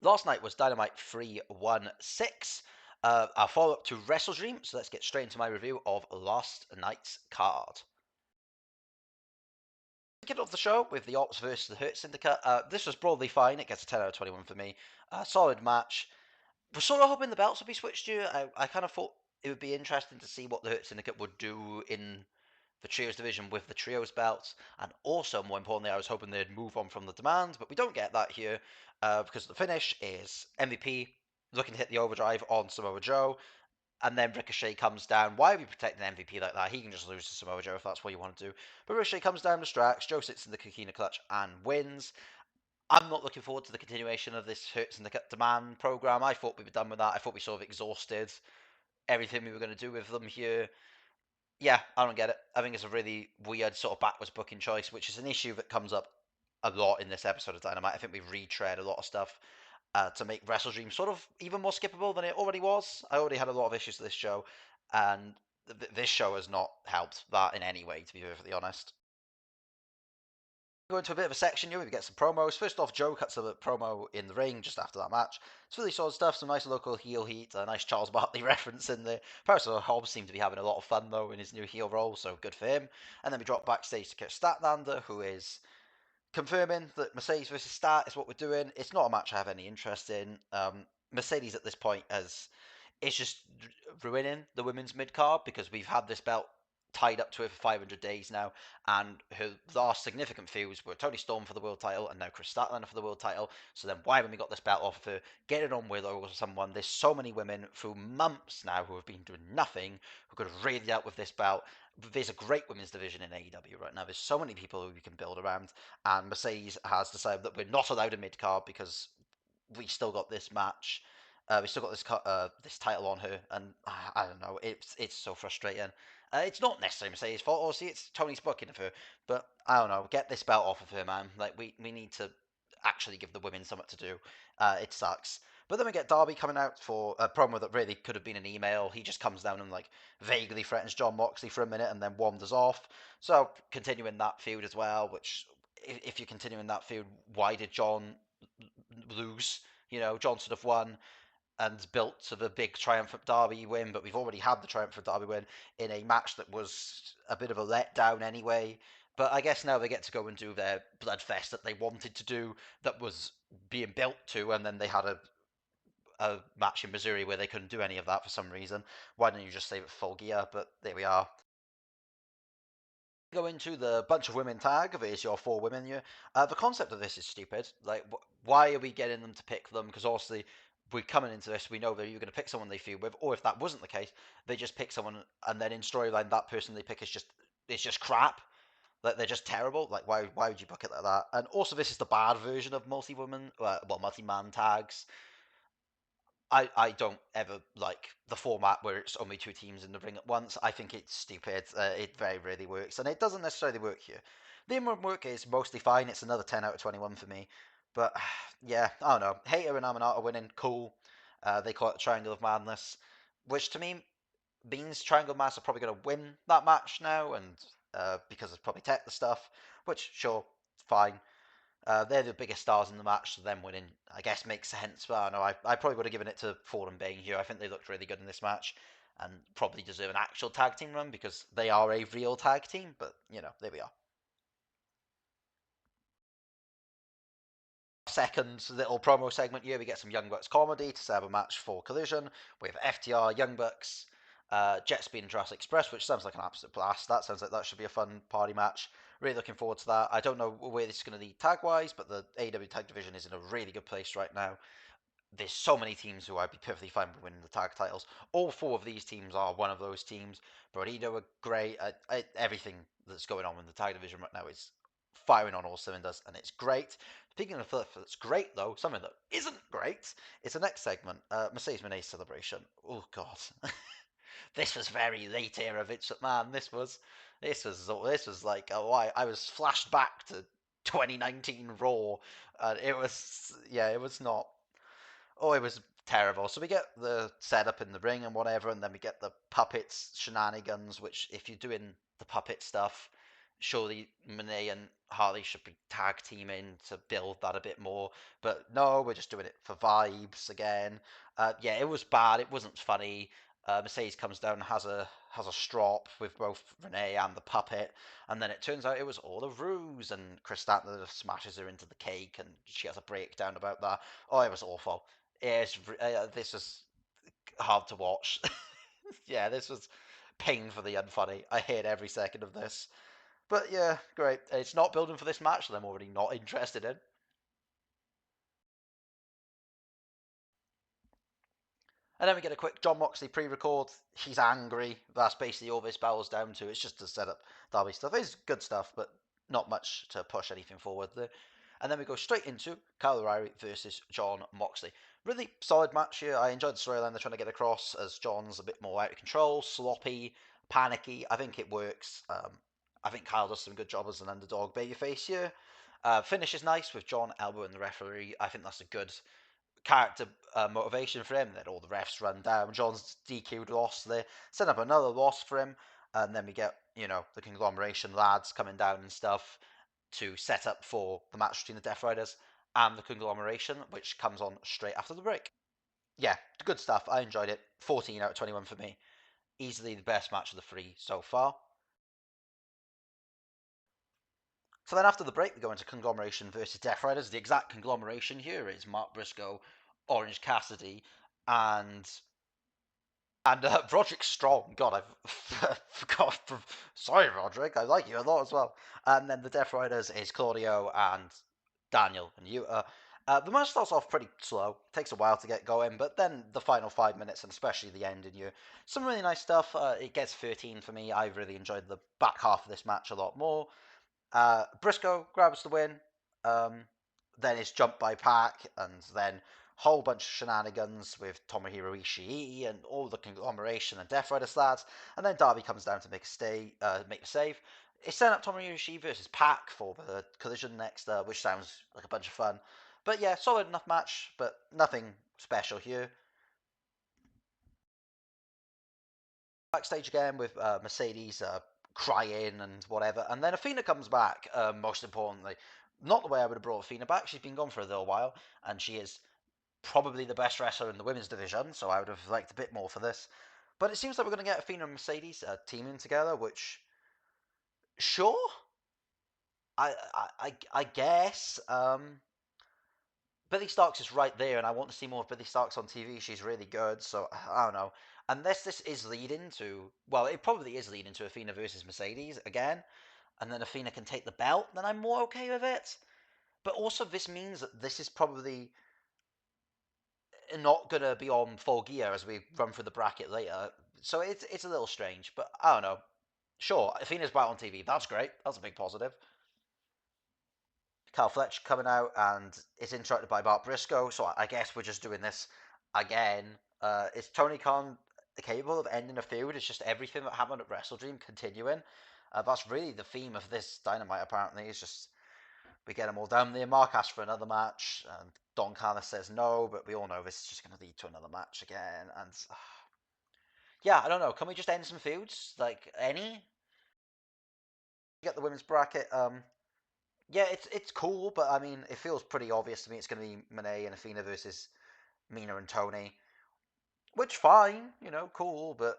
Last night was Dynamite 316, our follow up to WrestleDream. So let's get straight into my review of last night's card. Kick off the show with the Ops versus the Hurt Syndicate. This was broadly fine. It gets a 10 out of 21 for me. Solid match. We're sort of hoping the belts would be switched to. I kind of thought it would be interesting to see what the Hurt Syndicate would do in the trios division with the trios belts, and also more importantly, I was hoping they'd move on from the demand, but we don't get that here because the finish is MVP looking to hit the overdrive on Samoa Joe, and then Ricochet comes down. Why are we protecting MVP like that? He can just lose to Samoa Joe if that's what you want to do. But Ricochet comes down, distracts, Joe sits in the Coquina clutch and wins. I'm not looking forward to the continuation of this Hurt Syndicate demand program. I thought we were done with that. I thought we sort of exhausted everything we were going to do with them here. Yeah, I don't get it. I think it's a really weird sort of backwards booking choice, which is an issue that comes up a lot in this episode of Dynamite. I think we retread a lot of stuff to make WrestleDream sort of even more skippable than it already was. I already had a lot of issues with this show, and this show has not helped that in any way, to be perfectly honest. Go into a bit of a section here. We get some promos. First off, Joe cuts a promo in the ring just after that match. It's really solid stuff. Some nice local heel heat. A nice Charles Barkley reference in there. Personally, Hobbs seemed to be having a lot of fun though in his new heel role, so good for him. And then we drop backstage to Kurt Statlander, who is confirming that Mercedes versus Stat is what we're doing. It's not a match I have any interest in. Mercedes at this point is just ruining the women's mid card because we've had this belt tied up to her for 500 days now, and her last significant feuds were Tony Storm for the world title and now Chris Statlander for the world title. So then why haven't we got this belt off of her? Get it on with her or someone. There's so many women through months now who have been doing nothing who could have really dealt with this belt. There's a great women's division in AEW right now. There's so many people who we can build around, and Mercedes has decided that we're not allowed a mid card because we still got this match. We still got this title on her, and I don't know. It's so frustrating. It's not necessarily Mercedes' fault. Obviously, it's Tony's booking of her, but I don't know. Get this belt off of her, man. Like we need to actually give the women something to do. It sucks. But then we get Darby coming out for a promo that really could have been an email. He just comes down and like vaguely threatens John Moxley for a minute and then wanders off. So continuing that feud as well. Which, if you're continuing that feud, why did John lose? You know, John should have won and built to the big triumphant Derby win, but we've already had the triumphant Derby win in a match that was a bit of a letdown anyway. But I guess now they get to go and do their bloodfest that they wanted to do, that was being built to, and then they had a match in Missouri where they couldn't do any of that for some reason. Why don't you just save it for Full Gear? But there we are. Go into the bunch of women tag. There's your four women here. The concept of this is stupid. Like, why are we getting them to pick them? Because obviously, we're coming into this, we know that you're going to pick someone they feud with, or if that wasn't the case, they just pick someone, and then in storyline, that person they pick is just crap. Like, they're just terrible. Like, why would you book it like that? And also, this is the bad version of multi-woman, well, multi-man tags. I don't ever like the format where it's only two teams in the ring at once. I think it's stupid. It very rarely works, and it doesn't necessarily work here. The in-ring work is mostly fine. It's another 10 out of 21 for me. But yeah, I don't know. Hater and Amanata winning, cool. They call it the Triangle of Madness, which to me means Triangle of Madness are probably going to win that match now, and because it's probably tech the stuff, which sure, fine. They're the biggest stars in the match, so them winning, I guess, makes sense. But I don't know. I probably would have given it to Ford and Bane here. I think they looked really good in this match and probably deserve an actual tag team run because they are a real tag team. But, you know, there we are. Second little promo segment here, we get some Young Bucks comedy to set up a match for Collision with FTR, Young Bucks, Jet Speed, and Jurassic Express, which sounds like an absolute blast. That sounds like that should be a fun party match. Really looking forward to that. I don't know where this is going to lead tag wise, but the AEW tag division is in a really good place right now. There's so many teams who I'd be perfectly fine with winning the tag titles. All four of these teams are one of those teams. Burrito are great. Everything that's going on in the tag division right now is firing on all cylinders, and it's great. Speaking of stuff that's great, though, something that isn't great, it's the next segment, Mercedes Moné celebration. Oh God, this was very late era Vince McMahon. This was like I was flashed back to 2019 Raw, and it was yeah, it was not. Oh, it was terrible. So we get the setup in the ring and whatever, and then we get the puppets shenanigans. Which, if you're doing the puppet stuff, surely Monet and Harley should be tag teaming to build that a bit more. But no, we're just doing it for vibes again. Yeah, it was bad. It wasn't funny. Mercedes comes down and has a strop with both Renee and the puppet, and then it turns out it was all a ruse. And Chris Statler smashes her into the cake, and she has a breakdown about that. Oh, it was awful. This was hard to watch. Yeah, this was painfully unfunny. I hate every second of this. But yeah, great. It's not building for this match that I'm already not interested in. And then we get a quick John Moxley pre-record. He's angry. That's basically all this boils down to. It's just to set up Darby stuff. It's good stuff, but not much to push anything forward there. And then we go straight into Kyle O'Reilly versus John Moxley. Really solid match here. I enjoyed the storyline they're trying to get across as John's a bit more out of control, sloppy, panicky. I think it works. I think Kyle does some good job as an underdog babyface here. Finish is nice with John elbowing the referee. I think that's a good character motivation for him. Then all the refs run down. John's DQ'd loss. They set up another loss for him, and then we get the conglomeration lads coming down and stuff to set up for the match between the Death Riders and the conglomeration, which comes on straight after the break. Yeah, good stuff. I enjoyed it. 14 out of 21 for me. Easily the best match of the three so far. So then after the break, we go into Conglomeration versus Death Riders. The exact conglomeration here is Mark Briscoe, Orange Cassidy, and Roderick Strong. God, I've forgot. Sorry, Roderick. I like you a lot as well. And then the Death Riders is Claudio and Daniel and Yuta. The match starts off pretty slow. Takes a while to get going, but then the final 5 minutes and especially the end, and you some really nice stuff. It gets 13 for me. I really enjoyed the back half of this match a lot more. Briscoe grabs the win. Um, then is jumped by Pac, and then whole bunch of shenanigans with Tomohiro Ishii and all the conglomeration and Death Rider lads. And then Darby comes down to make the save. It's set up Tomohiro Ishii versus Pac for the collision next, which sounds like a bunch of fun. But yeah, solid enough match, but nothing special here. Backstage again with Mercedes crying and whatever, and then Athena comes back. Most importantly, not the way I would have brought Athena back. She's been gone for a little while, and she is probably the best wrestler in the women's division. So I would have liked a bit more for this. But it seems like we're going to get Athena and Mercedes teaming together, which sure, I guess. Billy Starks is right there, and I want to see more of Billy Starks on TV. She's really good, so I don't know. Unless this is leading to, well, it probably is leading to Athena versus Mercedes again, and then Athena can take the belt, then I'm more okay with it. But also, this means that this is probably not gonna be on full gear as we run through the bracket later. So it's a little strange, but I don't know. Sure, Athena's back on TV. That's great. That's a big positive. Cal Fletcher coming out and is interrupted by Bart Briscoe. So I guess we're just doing this again. Is Tony Khan capable of ending a feud? It's just everything that happened at Wrestle Dream continuing. That's really the theme of this Dynamite. Apparently, it's just we get them all down there. Mark asks for another match, and Don Callis says no. But we all know this is just going to lead to another match again. And yeah, I don't know. Can we just end some feuds? Like any? Get the women's bracket. Yeah, it's cool, but I mean, it feels pretty obvious to me. It's going to be Monet and Athena versus Mina and Tony, which fine, cool, but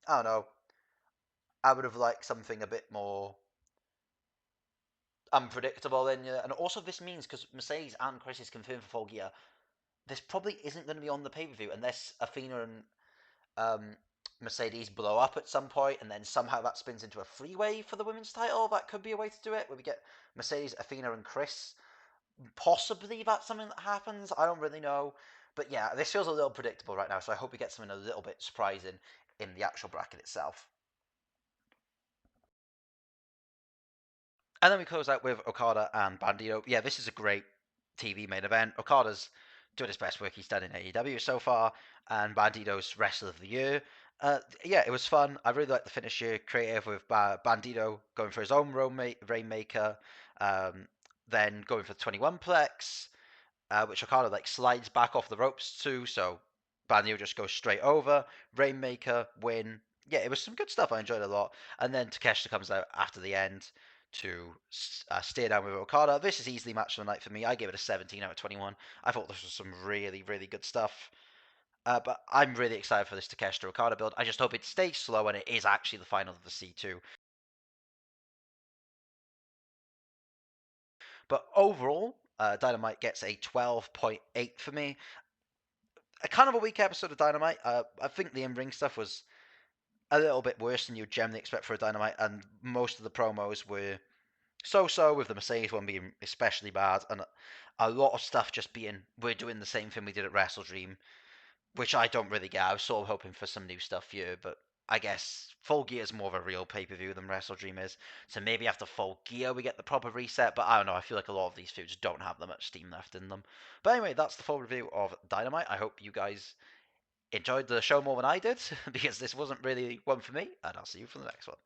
I don't know. I would have liked something a bit more unpredictable in you. And also, this means because Mercedes and Chris is confirmed for Full Gear, this probably isn't going to be on the pay per view unless Athena and Mercedes blow up at some point, and then somehow that spins into a freeway for the women's title. That could be a way to do it, where we get Mercedes, Athena, and Chris. Possibly that's something that happens. I don't really know. But yeah, this feels a little predictable right now, so I hope we get something a little bit surprising in the actual bracket itself. And then we close out with Okada and Bandito. Yeah, this is a great TV main event. Okada's doing his best work he's done in AEW so far, and Bandito's Wrestler of the Year. Yeah, it was fun. I really liked the finish here. Creative with Bandito going for his own Rainmaker, then going for the 21 plex, which Okada slides back off the ropes too. So Bandito just goes straight over. Rainmaker win. Yeah, it was some good stuff. I enjoyed it a lot. And then Takeshita comes out after the end to stare down with Okada. This is easily match of the night for me. I gave it a 17 out of 21. I thought this was some really, really good stuff. But I'm really excited for this Takeshita Okada build. I just hope it stays slow and it is actually the final of the C2. But overall, Dynamite gets a 12.8 for me. A kind of a weak episode of Dynamite. I think the in-ring stuff was a little bit worse than you'd generally expect for a Dynamite, and most of the promos were so-so, with the Mercedes one being especially bad, and a lot of stuff just being, we're doing the same thing we did at Wrestle Dream, which I don't really get. I was sort of hoping for some new stuff here, but I guess Full Gear is more of a real pay-per-view than Wrestle Dream is, so maybe after Full Gear we get the proper reset, but I don't know, I feel like a lot of these feuds don't have that much steam left in them. But anyway, that's the full review of Dynamite. I hope you guys enjoyed the show more than I did, because this wasn't really one for me, and I'll see you for the next one.